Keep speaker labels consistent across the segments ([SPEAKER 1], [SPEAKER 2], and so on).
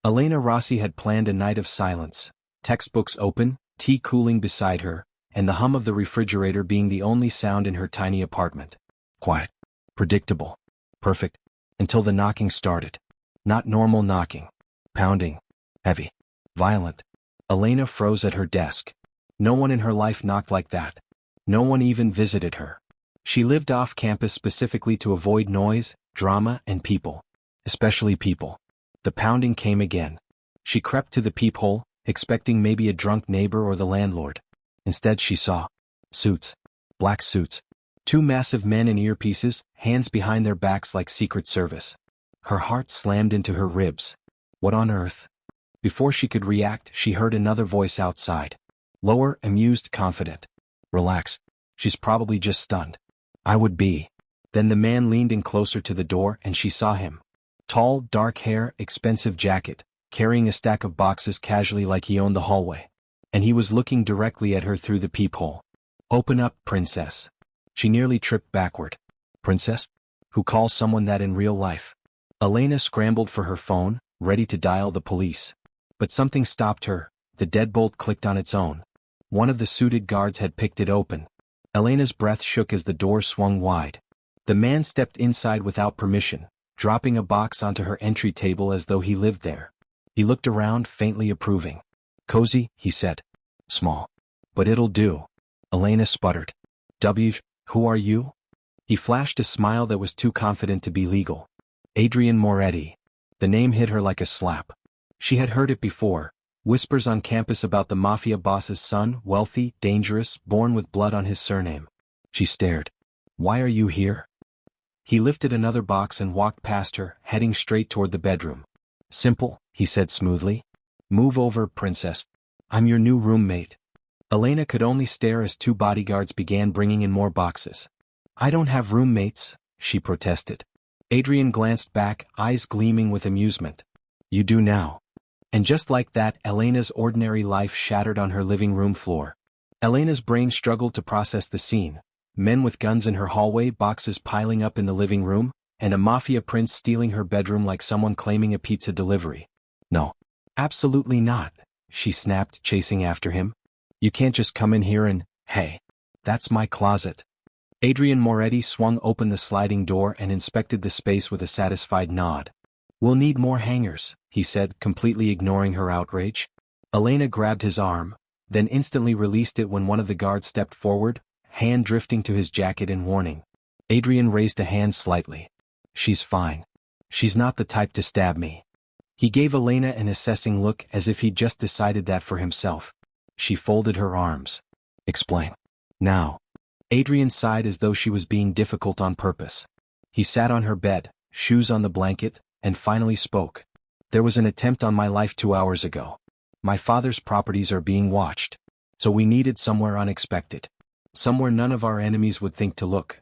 [SPEAKER 1] Elena Rossi had planned a night of silence, textbooks open, tea cooling beside her, and the hum of the refrigerator being the only sound in her tiny apartment. Quiet. Predictable. Perfect. Until the knocking started. Not normal knocking. Pounding. Heavy. Violent. Elena froze at her desk. No one in her life knocked like that. No one even visited her. She lived off campus specifically to avoid noise, drama, and people. Especially people. The pounding came again. She crept to the peephole, expecting maybe a drunk neighbor or the landlord. Instead she saw suits. Black suits. Two massive men in earpieces, hands behind their backs like Secret Service. Her heart slammed into her ribs. What on earth? Before she could react, she heard another voice outside. Lower, amused, confident. Relax. She's probably just stunned. I would be. Then the man leaned in closer to the door and she saw him. Tall, dark hair, expensive jacket, carrying a stack of boxes casually like he owned the hallway. And he was looking directly at her through the peephole. Open up, princess. She nearly tripped backward. Princess? Who calls someone that in real life? Elena scrambled for her phone, ready to dial the police. But something stopped her. The deadbolt clicked on its own. One of the suited guards had picked it open. Elena's breath shook as the door swung wide. The man stepped inside without permission, dropping a box onto her entry table as though he lived there. He looked around, faintly approving. Cozy, he said. Small. But it'll do. Elena sputtered. Who are you? He flashed a smile that was too confident to be legal. Adrian Moretti. The name hit her like a slap. She had heard it before. Whispers on campus about the Mafia boss's son, wealthy, dangerous, born with blood on his surname. She stared. Why are you here? He lifted another box and walked past her, heading straight toward the bedroom. Simple, he said smoothly. Move over, princess. I'm your new roommate. Elena could only stare as two bodyguards began bringing in more boxes. I don't have roommates, she protested. Adrian glanced back, eyes gleaming with amusement. You do now. And just like that, Elena's ordinary life shattered on her living room floor. Elena's brain struggled to process the scene. Men with guns in her hallway, boxes piling up in the living room, and a mafia prince stealing her bedroom like someone claiming a pizza delivery. No. Absolutely not, she snapped, chasing after him. You can't just come in here and, hey. That's my closet. Adrian Moretti swung open the sliding door and inspected the space with a satisfied nod. We'll need more hangers, he said, completely ignoring her outrage. Elena grabbed his arm, then instantly released it when one of the guards stepped forward, hand drifting to his jacket in warning. Adrian raised a hand slightly. She's fine. She's not the type to stab me. He gave Elena an assessing look as if he'd just decided that for himself. She folded her arms. Explain. Now. Adrian sighed as though she was being difficult on purpose. He sat on her bed, shoes on the blanket, and finally spoke. There was an attempt on my life 2 hours ago. My father's properties are being watched. So we needed somewhere unexpected. Somewhere none of our enemies would think to look.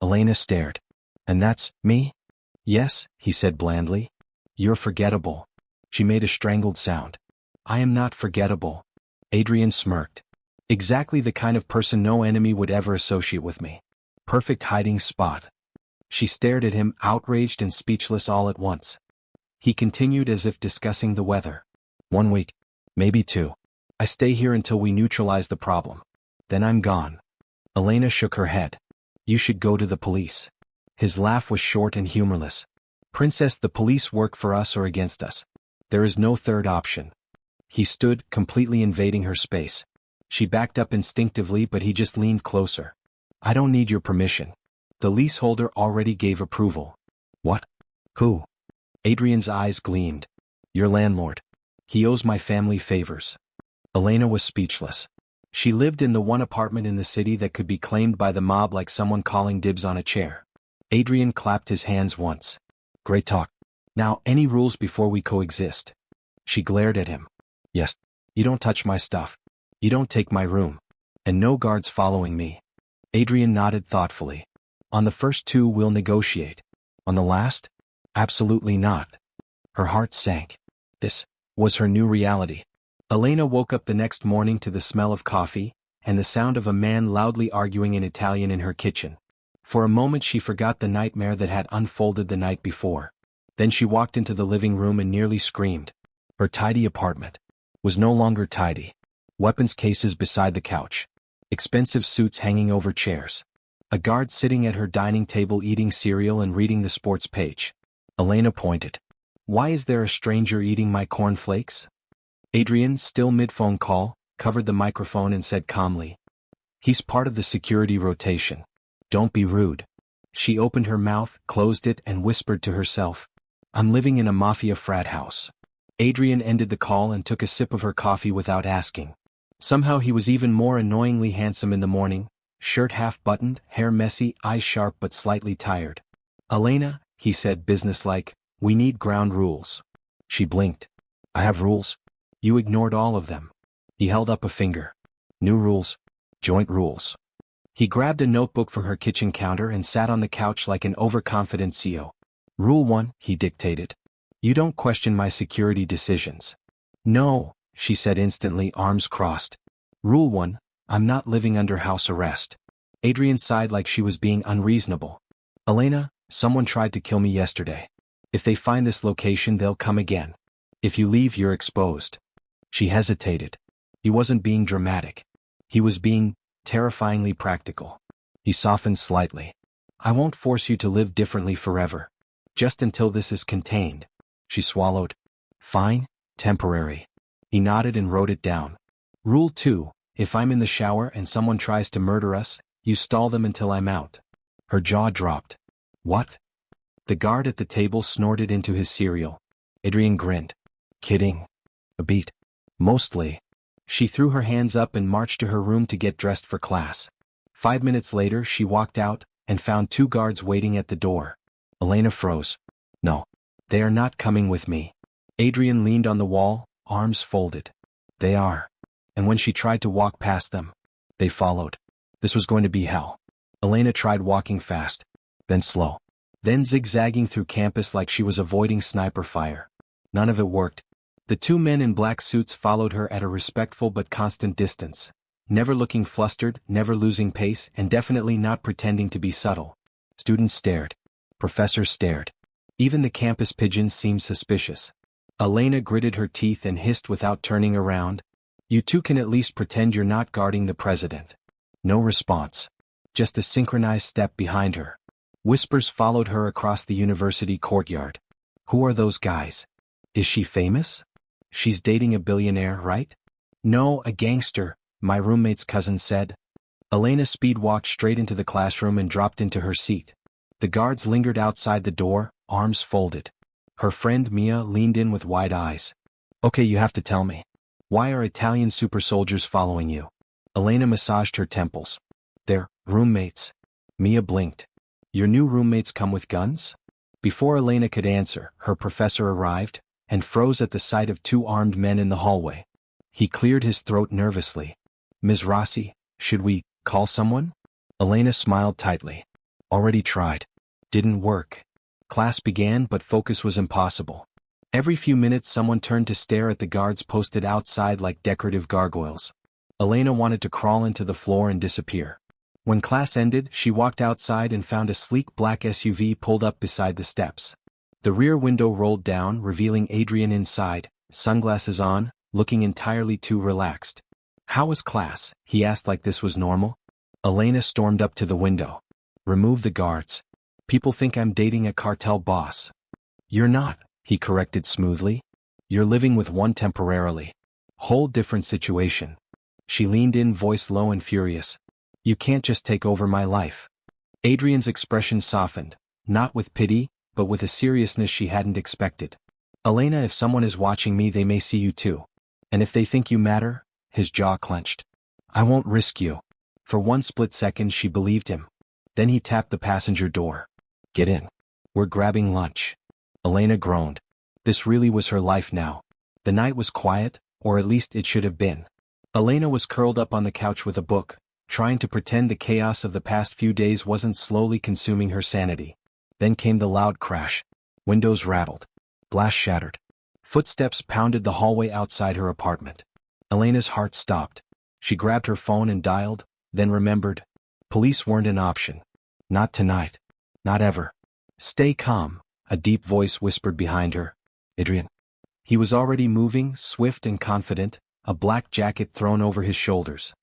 [SPEAKER 1] Elena stared. And that's me? Yes, he said blandly. You're forgettable. She made a strangled sound. I am not forgettable. Adrian smirked. Exactly the kind of person no enemy would ever associate with me. Perfect hiding spot. She stared at him, outraged and speechless all at once. He continued as if discussing the weather. 1 week. Maybe 2. I stay here until we neutralize the problem. Then I'm gone. Elena shook her head. You should go to the police. His laugh was short and humorless. Princess, the police work for us or against us. There is no third option. He stood, completely invading her space. She backed up instinctively, but he just leaned closer. I don't need your permission. The leaseholder already gave approval. What? Who? Adrian's eyes gleamed. Your landlord. He owes my family favors. Elena was speechless. She lived in the one apartment in the city that could be claimed by the mob like someone calling dibs on a chair. Adrian clapped his hands once. Great talk. Now, any rules before we coexist? She glared at him. Yes. You don't touch my stuff. You don't take my room. And no guards following me. Adrian nodded thoughtfully. On the first 2 we'll negotiate. On the last? Absolutely not. Her heart sank. This was her new reality. Elena woke up the next morning to the smell of coffee, and the sound of a man loudly arguing in Italian in her kitchen. For a moment she forgot the nightmare that had unfolded the night before. Then she walked into the living room and nearly screamed. Her tidy apartment was no longer tidy. Weapons cases beside the couch. Expensive suits hanging over chairs. A guard sitting at her dining table eating cereal and reading the sports page. Elena pointed. Why is there a stranger eating my cornflakes? Adrian, still mid-phone call, covered the microphone and said calmly. He's part of the security rotation. Don't be rude. She opened her mouth, closed it, and whispered to herself. I'm living in a Mafia frat house. Adrian ended the call and took a sip of her coffee without asking. Somehow he was even more annoyingly handsome in the morning, shirt half-buttoned, hair messy, eyes sharp but slightly tired. Elena, he said businesslike, we need ground rules. She blinked. I have rules? You ignored all of them. He held up a finger. New rules. Joint rules. He grabbed a notebook from her kitchen counter and sat on the couch like an overconfident CEO. Rule 1, he dictated. You don't question my security decisions. No, she said instantly, arms crossed. Rule 1, I'm not living under house arrest. Adrian sighed like she was being unreasonable. Elena, someone tried to kill me yesterday. If they find this location, they'll come again. If you leave, you're exposed. She hesitated. He wasn't being dramatic. He was being terrifyingly practical. He softened slightly. I won't force you to live differently forever. Just until this is contained. She swallowed. Fine, temporary. He nodded and wrote it down. Rule 2, if I'm in the shower and someone tries to murder us, you stall them until I'm out. Her jaw dropped. What? The guard at the table snorted into his cereal. Adrian grinned. Kidding. A beat. Mostly. She threw her hands up and marched to her room to get dressed for class. 5 minutes later she walked out and found 2 guards waiting at the door. Elena froze. No. They are not coming with me. Adrian leaned on the wall, arms folded. They are. And when she tried to walk past them, they followed. This was going to be hell. Elena tried walking fast, then slow, then zigzagging through campus like she was avoiding sniper fire. None of it worked. The 2 men in black suits followed her at a respectful but constant distance, never looking flustered, never losing pace, and definitely not pretending to be subtle. Students stared. Professors stared. Even the campus pigeons seemed suspicious. Elena gritted her teeth and hissed without turning around. You 2 can at least pretend you're not guarding the president. No response. Just a synchronized step behind her. Whispers followed her across the university courtyard. Who are those guys? Is she famous? She's dating a billionaire, right? No, a gangster, my roommate's cousin said. Elena speed-walked straight into the classroom and dropped into her seat. The guards lingered outside the door, arms folded. Her friend Mia leaned in with wide eyes. Okay, you have to tell me. Why are Italian super soldiers following you? Elena massaged her temples. They're roommates. Mia blinked. Your new roommates come with guns? Before Elena could answer, her professor arrived, and froze at the sight of 2 armed men in the hallway. He cleared his throat nervously. Ms. Rossi, should we call someone? Elena smiled tightly. Already tried. Didn't work. Class began, but focus was impossible. Every few minutes someone turned to stare at the guards posted outside like decorative gargoyles. Elena wanted to crawl into the floor and disappear. When class ended, she walked outside and found a sleek black SUV pulled up beside the steps. The rear window rolled down, revealing Adrian inside, sunglasses on, looking entirely too relaxed. How was class? He asked like this was normal. Elena stormed up to the window. Remove the guards. People think I'm dating a cartel boss. You're not, he corrected smoothly. You're living with one temporarily. Whole different situation. She leaned in, voice low and furious. You can't just take over my life. Adrian's expression softened, not with pity, but with a seriousness she hadn't expected. Elena, if someone is watching me, they may see you too. And if they think you matter, his jaw clenched. I won't risk you. For one split second she believed him. Then he tapped the passenger door. Get in. We're grabbing lunch. Elena groaned. This really was her life now. The night was quiet, or at least it should have been. Elena was curled up on the couch with a book, trying to pretend the chaos of the past few days wasn't slowly consuming her sanity. Then came the loud crash. Windows rattled. Glass shattered. Footsteps pounded the hallway outside her apartment. Elena's heart stopped. She grabbed her phone and dialed, then remembered. Police weren't an option. Not tonight. Not ever. Stay calm, a deep voice whispered behind her. Adrian. He was already moving, swift and confident, a black jacket thrown over his shoulders.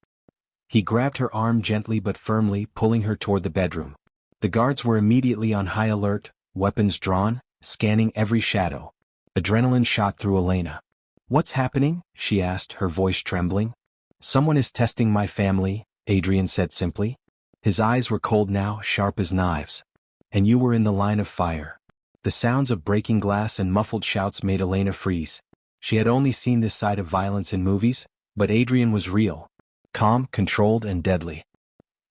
[SPEAKER 1] He grabbed her arm gently but firmly, pulling her toward the bedroom. The guards were immediately on high alert, weapons drawn, scanning every shadow. Adrenaline shot through Elena. "What's happening?" she asked, her voice trembling. "Someone is testing my family," Adrian said simply. His eyes were cold now, sharp as knives. "And you were in the line of fire." The sounds of breaking glass and muffled shouts made Elena freeze. She had only seen this side of violence in movies, but Adrian was real. Calm, controlled, and deadly.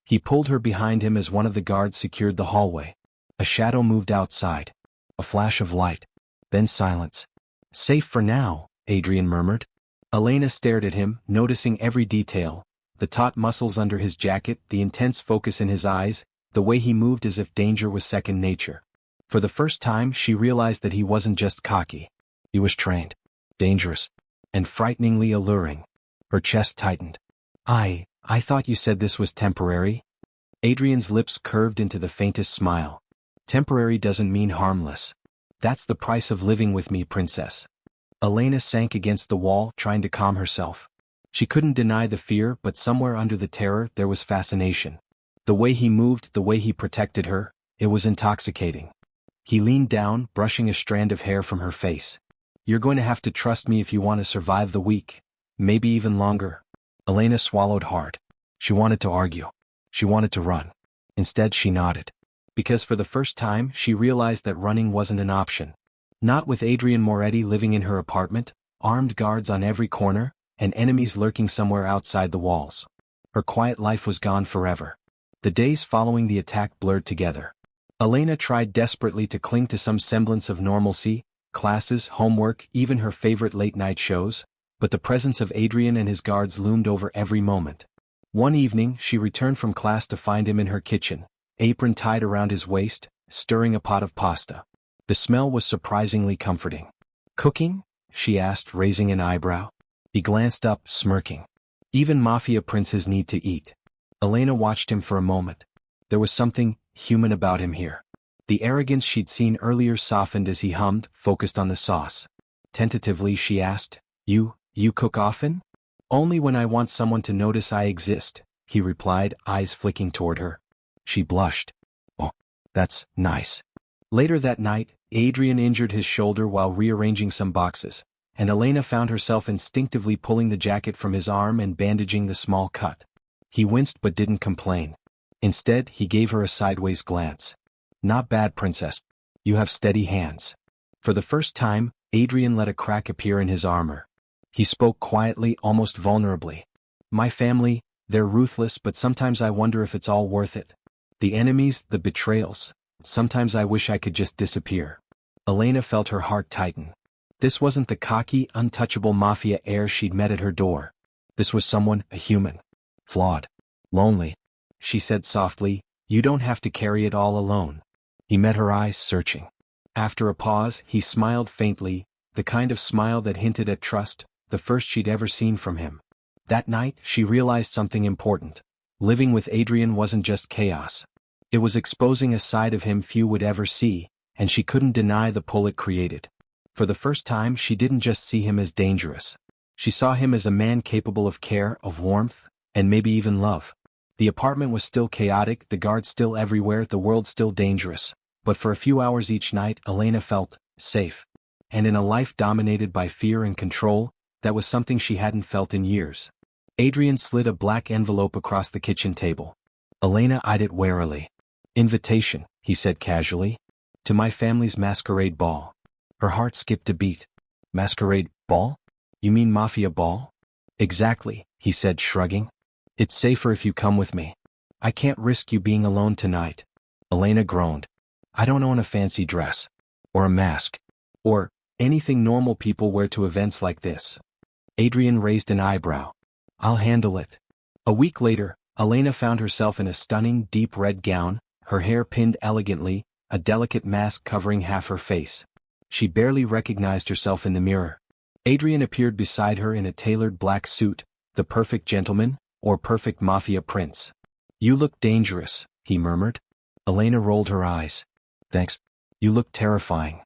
[SPEAKER 1] He pulled her behind him as one of the guards secured the hallway. A shadow moved outside. A flash of light. Then silence. "Safe for now," Adrian murmured. Elena stared at him, noticing every detail. The taut muscles under his jacket, the intense focus in his eyes, the way he moved as if danger was second nature. For the first time she realized that he wasn't just cocky. He was trained. Dangerous. And frighteningly alluring. Her chest tightened. I thought you said this was temporary?" Adrian's lips curved into the faintest smile. "Temporary doesn't mean harmless. That's the price of living with me, princess." Elena sank against the wall, trying to calm herself. She couldn't deny the fear, but somewhere under the terror there was fascination. The way he moved, the way he protected her, it was intoxicating. He leaned down, brushing a strand of hair from her face. "You're going to have to trust me if you want to survive the week. Maybe even longer." Elena swallowed hard. She wanted to argue. She wanted to run. Instead she nodded. Because for the first time she realized that running wasn't an option. Not with Adrian Moretti living in her apartment, armed guards on every corner, and enemies lurking somewhere outside the walls. Her quiet life was gone forever. The days following the attack blurred together. Elena tried desperately to cling to some semblance of normalcy, classes, homework, even her favorite late-night shows, but the presence of Adrian and his guards loomed over every moment. One evening she returned from class to find him in her kitchen, apron tied around his waist, stirring a pot of pasta. The smell was surprisingly comforting. "Cooking?" she asked, raising an eyebrow. He glanced up, smirking. "Even Mafia princes need to eat." Elena watched him for a moment. There was something human about him here. The arrogance she'd seen earlier softened as he hummed, focused on the sauce. Tentatively she asked, You cook often?" "Only when I want someone to notice I exist," he replied, eyes flicking toward her. She blushed. "Oh, that's nice." Later that night, Adrian injured his shoulder while rearranging some boxes, and Elena found herself instinctively pulling the jacket from his arm and bandaging the small cut. He winced but didn't complain. Instead, he gave her a sideways glance. "Not bad, princess. You have steady hands." For the first time, Adrian let a crack appear in his armor. He spoke quietly, almost vulnerably. "My family, they're ruthless, but sometimes I wonder if it's all worth it. The enemies, the betrayals. Sometimes I wish I could just disappear." Elena felt her heart tighten. This wasn't the cocky, untouchable Mafia heir she'd met at her door. This was someone, a human. Flawed. Lonely. She said softly, "You don't have to carry it all alone." He met her eyes, searching. After a pause, he smiled faintly, the kind of smile that hinted at trust, the first she'd ever seen from him. That night, she realized something important. Living with Adrian wasn't just chaos. It was exposing a side of him few would ever see, and she couldn't deny the pull it created. For the first time she didn't just see him as dangerous. She saw him as a man capable of care, of warmth, and maybe even love. The apartment was still chaotic, the guards still everywhere, the world still dangerous. But for a few hours each night, Elena felt safe. And in a life dominated by fear and control, that was something she hadn't felt in years. Adrian slid a black envelope across the kitchen table. Elena eyed it warily. "Invitation," he said casually. "To my family's masquerade ball." Her heart skipped a beat. "Masquerade ball? You mean Mafia ball?" "Exactly," he said, shrugging. "It's safer if you come with me. I can't risk you being alone tonight." Elena groaned. "I don't own a fancy dress. Or a mask. Or anything normal people wear to events like this." Adrian raised an eyebrow. "I'll handle it." A week later, Elena found herself in a stunning, deep red gown, her hair pinned elegantly, a delicate mask covering half her face. She barely recognized herself in the mirror. Adrian appeared beside her in a tailored black suit, the perfect gentleman, or perfect Mafia prince. "You look dangerous," he murmured. Elena rolled her eyes. "Thanks. You look terrifying."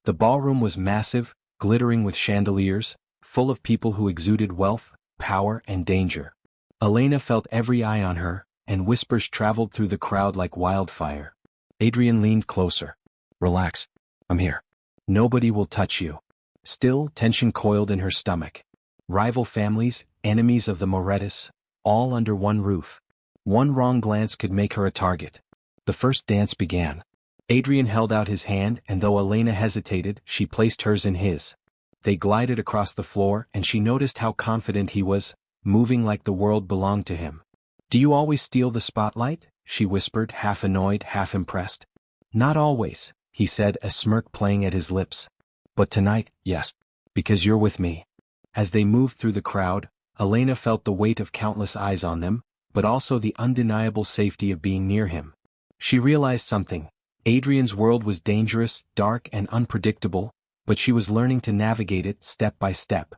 [SPEAKER 1] The ballroom was massive, glittering with chandeliers, full of people who exuded wealth, power, and danger. Elena felt every eye on her, and whispers traveled through the crowd like wildfire. Adrian leaned closer. Relax. I'm here. Nobody will touch you. Still, tension coiled in her stomach. Rival families, enemies of the Morettis, all under one roof. One wrong glance could make her a target. The first dance began. Adrian held out his hand, and though Elena hesitated, she placed hers in his. They glided across the floor, and she noticed how confident he was, moving like the world belonged to him. Do you always steal the spotlight? She whispered, half annoyed, half impressed. Not always, he said, a smirk playing at his lips. But tonight, yes. Because you're with me. As they moved through the crowd, Elena felt the weight of countless eyes on them, but also the undeniable safety of being near him. She realized something. Adrian's world was dangerous, dark, and unpredictable, but she was learning to navigate it step by step.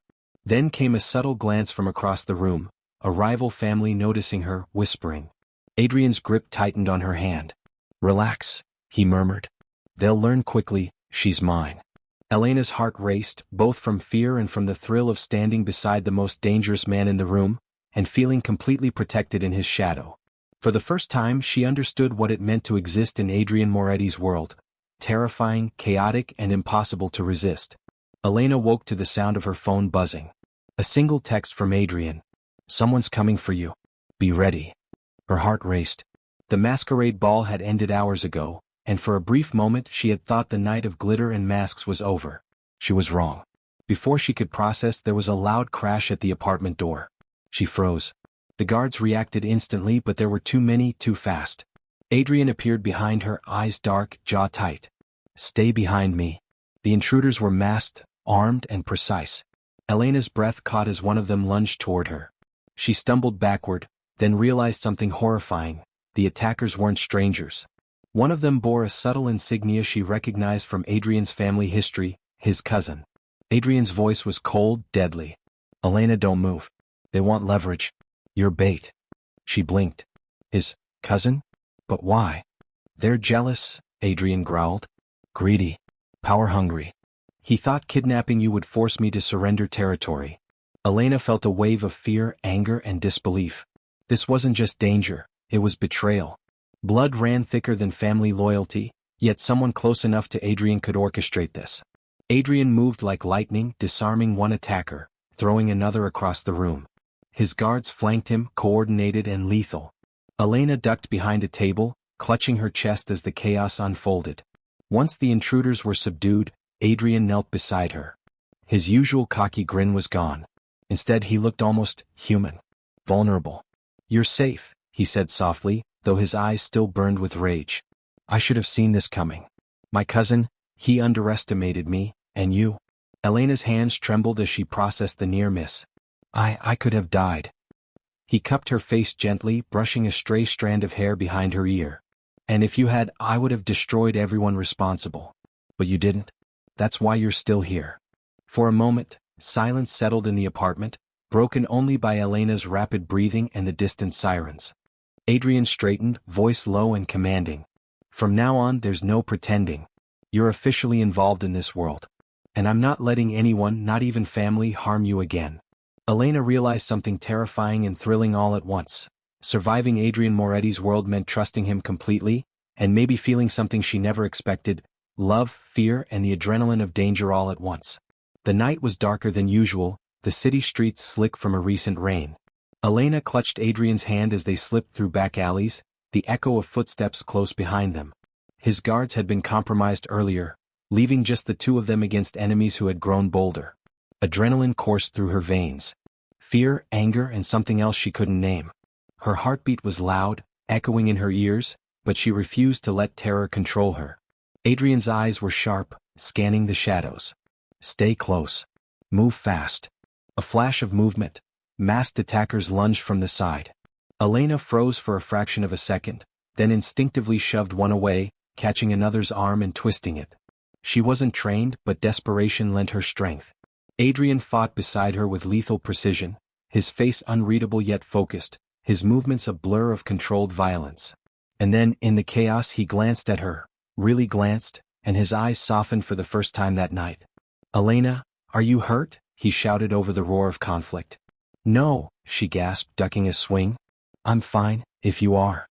[SPEAKER 1] Then came a subtle glance from across the room, a rival family noticing her, whispering. Adrian's grip tightened on her hand. Relax, he murmured. They'll learn quickly, she's mine. Elena's heart raced, both from fear and from the thrill of standing beside the most dangerous man in the room, and feeling completely protected in his shadow. For the first time she understood what it meant to exist in Adrian Moretti's world. Terrifying, chaotic, and impossible to resist. Elena woke to the sound of her phone buzzing. A single text from Adrian. Someone's coming for you. Be ready. Her heart raced. The masquerade ball had ended hours ago, and for a brief moment she had thought the night of glitter and masks was over. She was wrong. Before she could process, there was a loud crash at the apartment door. She froze. The guards reacted instantly, but there were too many, too fast. Adrian appeared behind her, eyes dark, jaw tight. Stay behind me. The intruders were masked, armed, and precise. Elena's breath caught as one of them lunged toward her. She stumbled backward, then realized something horrifying. The attackers weren't strangers. One of them bore a subtle insignia she recognized from Adrian's family history, his cousin. Adrian's voice was cold, deadly. Elena, don't move. They want leverage. You're bait. She blinked. His cousin? But why? They're jealous, Adrian growled. Greedy. Power-hungry. He thought kidnapping you would force me to surrender territory. Elena felt a wave of fear, anger, and disbelief. This wasn't just danger, it was betrayal. Blood ran thicker than family loyalty, yet someone close enough to Adrian could orchestrate this. Adrian moved like lightning, disarming one attacker, throwing another across the room. His guards flanked him, coordinated and lethal. Elena ducked behind a table, clutching her chest as the chaos unfolded. Once the intruders were subdued, Adrian knelt beside her. His usual cocky grin was gone. Instead he looked almost human. Vulnerable. You're safe, he said softly, though his eyes still burned with rage. I should have seen this coming. My cousin, he underestimated me, and you. Elena's hands trembled as she processed the near miss. I could have died. He cupped her face gently, brushing a stray strand of hair behind her ear. And if you had, I would have destroyed everyone responsible. But you didn't. That's why you're still here. For a moment, silence settled in the apartment, broken only by Elena's rapid breathing and the distant sirens. Adrian straightened, voice low and commanding. From now on, there's no pretending. You're officially involved in this world. And I'm not letting anyone, not even family, harm you again. Elena realized something terrifying and thrilling all at once. Surviving Adrian Moretti's world meant trusting him completely, and maybe feeling something she never expected, love, fear, and the adrenaline of danger all at once. The night was darker than usual, the city streets slick from a recent rain. Elena clutched Adrian's hand as they slipped through back alleys, the echo of footsteps close behind them. His guards had been compromised earlier, leaving just the two of them against enemies who had grown bolder. Adrenaline coursed through her veins. Fear, anger, and something else she couldn't name. Her heartbeat was loud, echoing in her ears, but she refused to let terror control her. Adrian's eyes were sharp, scanning the shadows. Stay close. Move fast. A flash of movement. Masked attackers lunged from the side. Elena froze for a fraction of a second, then instinctively shoved one away, catching another's arm and twisting it. She wasn't trained, but desperation lent her strength. Adrian fought beside her with lethal precision, his face unreadable yet focused, his movements a blur of controlled violence. And then, in the chaos, he glanced at her, really glanced, and his eyes softened for the first time that night. Elena, Are you hurt? He shouted over the roar of conflict. No, she gasped, ducking a swing. I'm fine, if you are.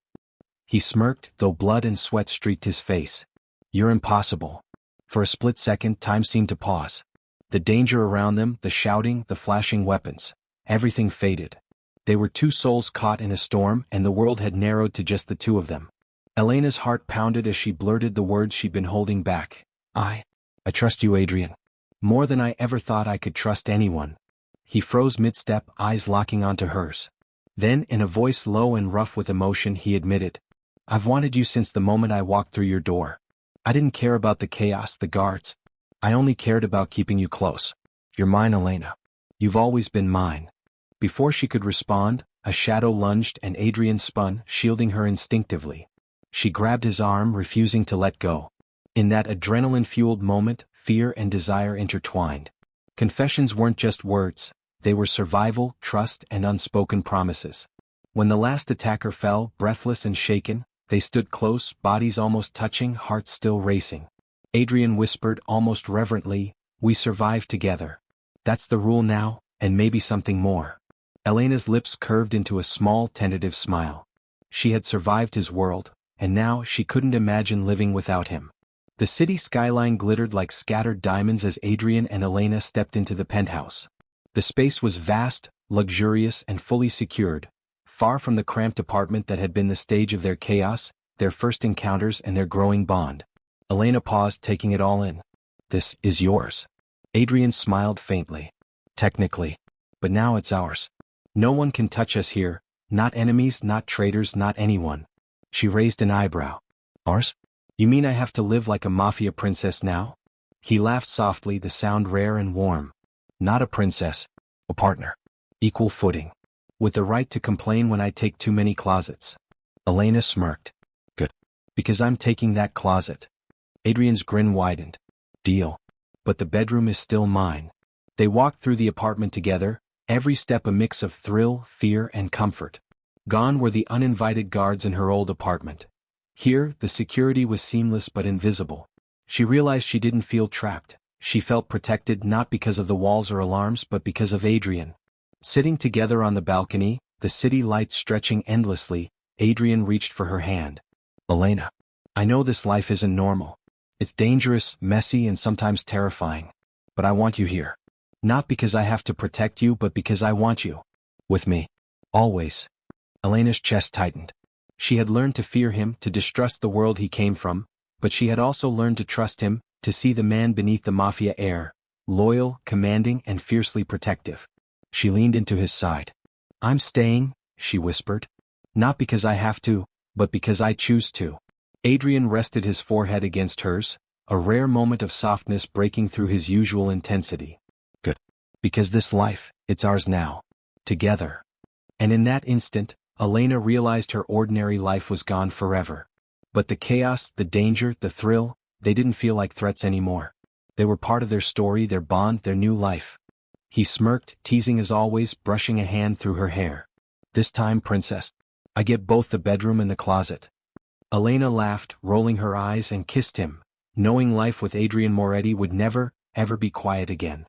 [SPEAKER 1] He smirked, though blood and sweat streaked his face. You're impossible. For a split second, time seemed to pause. The danger around them, the shouting, the flashing weapons. Everything faded. They were two souls caught in a storm, and the world had narrowed to just the two of them. Elena's heart pounded as she blurted the words she'd been holding back. I trust you, Adrian. More than I ever thought I could trust anyone. He froze mid-step, eyes locking onto hers. Then, in a voice low and rough with emotion, he admitted, I've wanted you since the moment I walked through your door. I didn't care about the chaos, the guards. I only cared about keeping you close. You're mine, Elena. You've always been mine. Before she could respond, a shadow lunged and Adrian spun, shielding her instinctively. She grabbed his arm, refusing to let go. In that adrenaline-fueled moment, fear and desire intertwined. Confessions weren't just words, they were survival, trust, and unspoken promises. When the last attacker fell, breathless and shaken, they stood close, bodies almost touching, hearts still racing. Adrian whispered almost reverently, We survived together. That's the rule now, and maybe something more. Elena's lips curved into a small, tentative smile. She had survived his world, and now she couldn't imagine living without him. The city skyline glittered like scattered diamonds as Adrian and Elena stepped into the penthouse. The space was vast, luxurious, and fully secured, far from the cramped apartment that had been the stage of their chaos, their first encounters, and their growing bond. Elena paused, taking it all in. This is yours. Adrian smiled faintly. Technically. But now it's ours. No one can touch us here, not enemies, not traitors, not anyone. She raised an eyebrow. Ours? You mean I have to live like a Mafia princess now? He laughed softly, the sound rare and warm. Not a princess. A partner. Equal footing. With the right to complain when I take too many closets. Elena smirked. Good. Because I'm taking that closet. Adrian's grin widened. Deal. But the bedroom is still mine. They walked through the apartment together, every step a mix of thrill, fear, and comfort. Gone were the uninvited guards in her old apartment. Here, the security was seamless but invisible. She realized she didn't feel trapped. She felt protected not because of the walls or alarms but because of Adrian. Sitting together on the balcony, the city lights stretching endlessly, Adrian reached for her hand. Elena. I know this life isn't normal. It's dangerous, messy, and sometimes terrifying. But I want you here. Not because I have to protect you but because I want you. With me. Always. Elena's chest tightened. She had learned to fear him, to distrust the world he came from, but she had also learned to trust him, to see the man beneath the Mafia air, loyal, commanding, and fiercely protective. She leaned into his side. I'm staying, she whispered. Not because I have to, but because I choose to. Adrian rested his forehead against hers, a rare moment of softness breaking through his usual intensity. Good. Because this life, it's ours now. Together. And in that instant, Elena realized her ordinary life was gone forever. But the chaos, the danger, the thrill, they didn't feel like threats anymore. They were part of their story, their bond, their new life. He smirked, teasing as always, brushing a hand through her hair. This time, princess. I get both the bedroom and the closet. Elena laughed, rolling her eyes, and kissed him, knowing life with Adrian Moretti would never, ever be quiet again.